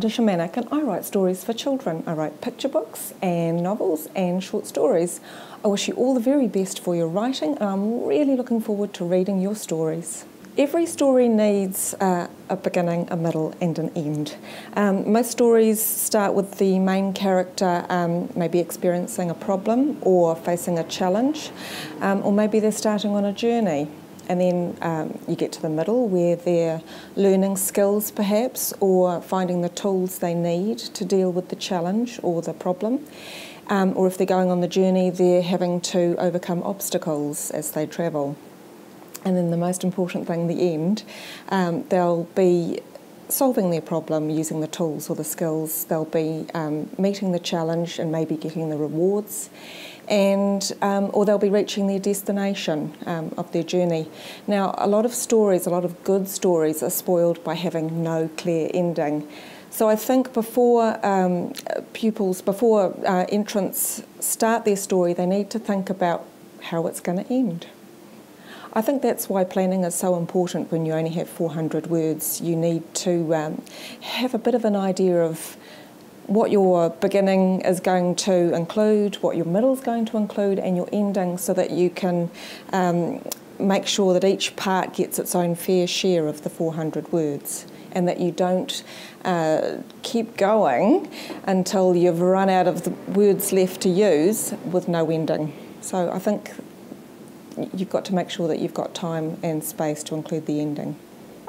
Melinda and I write stories for children. I write picture books and novels and short stories. I wish you all the very best for your writing, and I'm really looking forward to reading your stories. Every story needs a beginning, a middle and an end. Most stories start with the main character maybe experiencing a problem or facing a challenge, or maybe they're starting on a journey. And then you get to the middle where they're learning skills perhaps, or finding the tools they need to deal with the challenge or the problem. Or if they're going on the journey, they're having to overcome obstacles as they travel. And then the most important thing, the end, they'll be solving their problem using the tools or the skills. They'll be meeting the challenge and maybe getting the rewards, and or they'll be reaching their destination of their journey. Now, a lot of stories, a lot of good stories, are spoiled by having no clear ending. So I think before entrants start their story, they need to think about how it's going to end. I think that's why planning is so important when you only have 400 words. You need to have a bit of an idea of what your beginning is going to include, what your middle is going to include, and your ending, so that you can make sure that each part gets its own fair share of the 400 words, and that you don't keep going until you've run out of the words left to use with no ending. So I think you've got to make sure that you've got time and space to include the ending.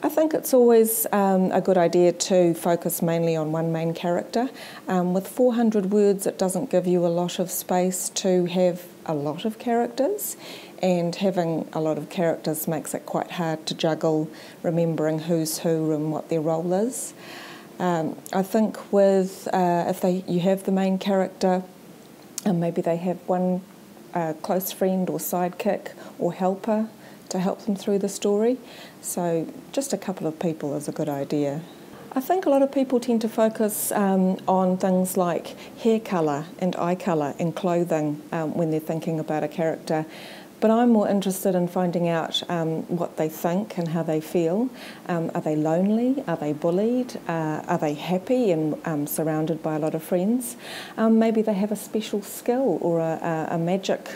I think it's always a good idea to focus mainly on one main character. With 400 words, it doesn't give you a lot of space to have a lot of characters, and having a lot of characters makes it quite hard to juggle remembering who's who and what their role is. I think with if you have the main character, and maybe they have one close friend or sidekick or helper to help them through the story. So just a couple of people is a good idea. I think a lot of people tend to focus on things like hair colour and eye colour and clothing when they're thinking about a character. But I'm more interested in finding out what they think and how they feel. Are they lonely? Are they bullied? Are they happy and surrounded by a lot of friends? Maybe they have a special skill or a magic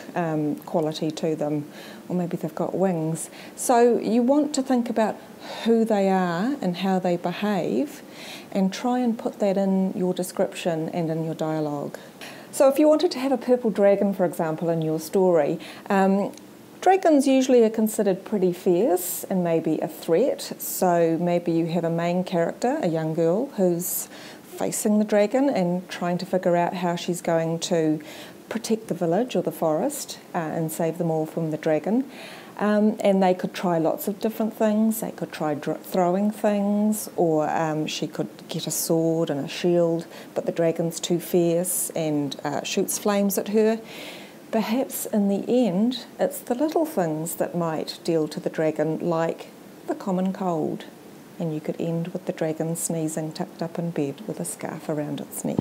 quality to them, or maybe they've got wings. So you want to think about who they are and how they behave, and try and put that in your description and in your dialogue. So if you wanted to have a purple dragon, for example, in your story, dragons usually are considered pretty fierce and maybe a threat. So maybe you have a main character, a young girl, who's facing the dragon and trying to figure out how she's going to protect the village or the forest and save them all from the dragon. And they could try lots of different things. They could try throwing things, or she could get a sword and a shield, but the dragon's too fierce and shoots flames at her. Perhaps in the end, it's the little things that might deal to the dragon, like the common cold. And you could end with the dragon sneezing tucked up in bed with a scarf around its neck.